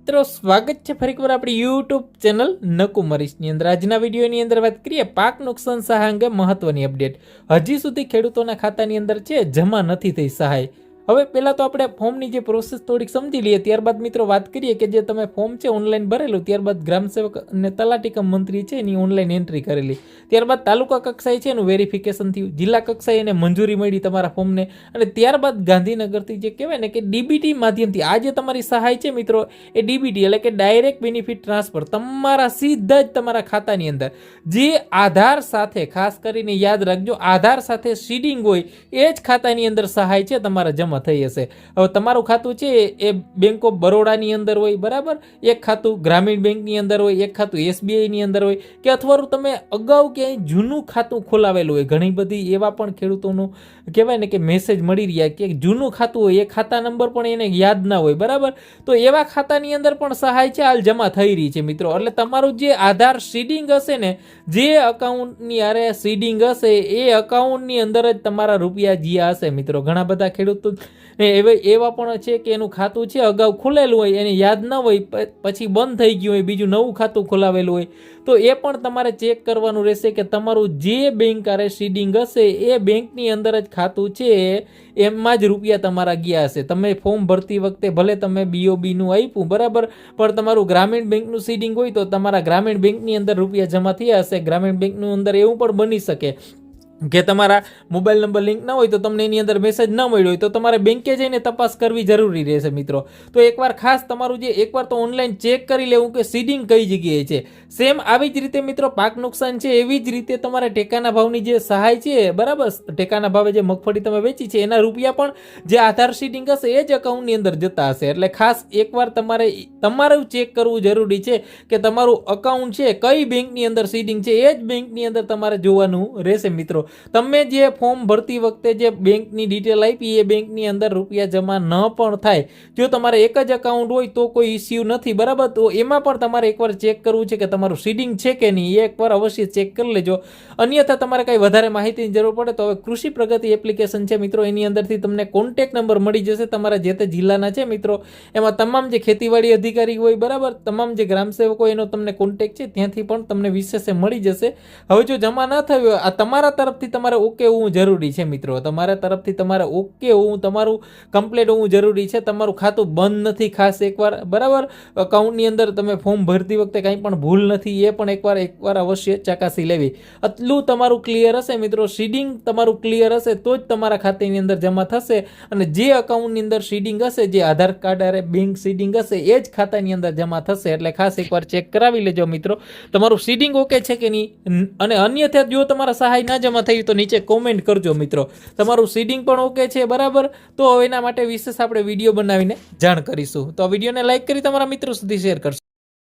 મિત્રો સ્વાગત છે ફરી એકવાર આપણી યુટ્યુબ ચેનલ નકુમરીશની અંદર। આજના વિડીયોની અંદર વાત કરીએ પાક નુકસાન સહાય અંગે મહત્વની અપડેટ। હજી સુધી ખેડૂતોના ખાતાની અંદર છે જમા નથી થઈ સહાય। હવે પહેલાં તો આપણે ફોર્મની જે પ્રોસેસ થોડીક સમજી લઈએ, ત્યારબાદ મિત્રો વાત કરીએ કે જે તમે ફોર્મ છે ઓનલાઈન ભરેલું, ત્યારબાદ ગ્રામસેવક અને તલાટી કમ મંત્રી છે એની ઓનલાઈન એન્ટ્રી કરેલી, ત્યારબાદ તાલુકા કક્ષાએ છે એનું વેરિફિકેશન થયું, જિલ્લા કક્ષાએ એને મંજૂરી મળી તમારા ફોર્મને, અને ત્યારબાદ ગાંધીનગરથી જે કહેવાય ને કે ડીબીટી માધ્યમથી આ જે તમારી સહાય છે મિત્રો એ ડીબીટી એટલે કે ડાયરેક્ટ બેનિફિટ ટ્રાન્સફર તમારા સીધા જ તમારા ખાતાની અંદર જે આધાર સાથે, ખાસ કરીને યાદ રાખજો આધાર સાથે સીડિંગ હોય એ જ ખાતાની અંદર સહાય છે તમારા જમા થઈ હશે। હવે તમારું ખાતું છે એ બેંક ઓફ બરોડાની અંદર હોય, બરાબર, એક ખાતું ગ્રામીણ બેંકની અંદર હોય, એક ખાતું એસબીઆઈની અંદર હોય, કે અથવા તમે અગાઉ ક્યાંય જૂનું ખાતું ખોલાવેલું હોય। ઘણી બધી એવા પણ ખેડૂતોનું કહેવાય ને કે મેસેજ મળી રહ્યા કે જૂનું ખાતું હોય, એ ખાતા નંબર પણ એને યાદ ના હોય, બરાબર, તો એવા ખાતાની અંદર પણ સહાય છે હાલ જમા થઈ રહી છે મિત્રો। એટલે તમારું જે આધાર સીડિંગ હશે ને, જે અકાઉન્ટની આરે સીડિંગ હશે એ અકાઉન્ટની અંદર જ તમારા રૂપિયા જ્યાં હશે મિત્રો। ઘણા બધા ખેડૂતો એવા પણ છે કે એનું ખાતું છે અગાઉ ખોલેલું હોય, એને યાદ ન હોય, પછી બંધ થઈ ગયું હોય, બીજું નવું ખાતું ખોલાવેલું હોય, તો એ પણ તમારે ચેક કરવાનું રહેશે કે તમારું જે બેંક આરે સીડિંગ હશે એ બેંકની અંદર જ ખાતું છે એમાં જ રૂપિયા તમારા ગયા હશે। તમે ફોર્મ ભરતી વખતે ભલે તમે બીઓબીનું આપ્યું, બરાબર, પણ તમારું ગ્રામીણ બેંકનું સીડિંગ હોય તો તમારા ગ્રામીણ બેંકની અંદર રૂપિયા જમા થયા હશે। ગ્રામીણ બેંકની અંદર એવું પણ બની શકે કે તમારા મોબાઈલ નંબર લિંક ના હોય તો તમને એની અંદર મેસેજ ન મળ્યો હોય તો તમારે બેંકે જઈને તપાસ કરવી જરૂરી રહેશે મિત્રો। તો એકવાર ખાસ તમારું જે એકવાર તો ઓનલાઈન ચેક કરી લેવું કે સીડિંગ કઈ જગ્યાએ છે। સેમ આવી જ રીતે મિત્રો પાક નુકસાન છે એવી જ રીતે તમારે ટેકાના ભાવની જે સહાય છે, બરાબર, ટેકાના ભાવે જે મગફળી તમે વેચી છે એના રૂપિયા પણ જે આધાર સીડિંગ હશે એ જ અકાઉન્ટની અંદર જતા હશે। એટલે ખાસ એકવાર તમારું ચેક કરવું જરૂરી છે કે તમારું અકાઉન્ટ છે કઈ બેંકની અંદર સીડિંગ છે એ જ બેંકની અંદર તમારે જોવાનું રહેશે મિત્રો। તમે જે ફોર્મ ભરતી વખતે જે બેંકની ડિટેલ આપી એ બેંકની અંદર રૂપિયા જમા ન પણ થાય, જો તમારે એક જ અકાઉન્ટ હોય તો કોઈ ઇસ્યુ નથી, બરાબર, તો એમાં પણ તમારે એકવાર ચેક કરવું છે કે તમારું સીડિંગ છે કે નહીં, એ એકવાર અવશ્ય ચેક કરી લેજો। અન્યથા તમારે કંઈ વધારે માહિતીની જરૂર પડે તો હવે કૃષિ પ્રગતિ એપ્લિકેશન છે મિત્રો, એની અંદરથી તમને કોન્ટેક્ટ નંબર મળી જશે તમારા જે તે જિલ્લાના છે મિત્રો, એમાં તમામ જે ખેતીવાડી અધિકારી હોય, બરાબર, તમામ જે ગ્રામસેવક હોય એનો તમને કોન્ટેક્ટ છે, ત્યાંથી પણ તમને વિશેષ મળી જશે। હવે જો જમા ન થયું હોય, આ તમારા તરફથી તમારે ઓકે હોવું જરૂરી છે મિત્રો, તમારા તરફથી તમારે ઓકે હોવું, તમારું કમ્પ્લીટ હોવું જરૂરી છે। તમારું ખાતું બંધ નથી, ખાસ એકવાર, બરાબર, અકાઉન્ટની અંદર તમે ફોર્મ ભરતી વખતે કંઈ પણ ભૂલ નથી એ પણ એકવાર અવશ્ય ચકાસી લેવી। આટલું તમારું ક્લિયર હશે મિત્રો, સીડિંગ તમારું ક્લિયર હશે તો જ તમારા ખાતાની અંદર જમા થશે, અને જે અકાઉન્ટની અંદર સીડિંગ હશે, જે આધાર કાર્ડ અરે બેંક સીડિંગ હશે એ જ ખાતાની અંદર જમા થશે। એટલે ખાસ એકવાર ચેક કરાવી લેજો મિત્રો તમારું સીડિંગ ઓકે છે કે નહીં। અને અન્યથા જો તમારા સહાય ના જમા થઈ તો નીચે કોમેન્ટ કરજો મિત્રો તમારું સીડિંગ પણ ઓકે છે, બરાબર, તો એના માટે વિશેષ આપણે વિડીયો બનાવીને જાણ કરીશું। તો આ વિડીયોને લાઈક કરી તમારા મિત્રો સુધી શેર કરશો।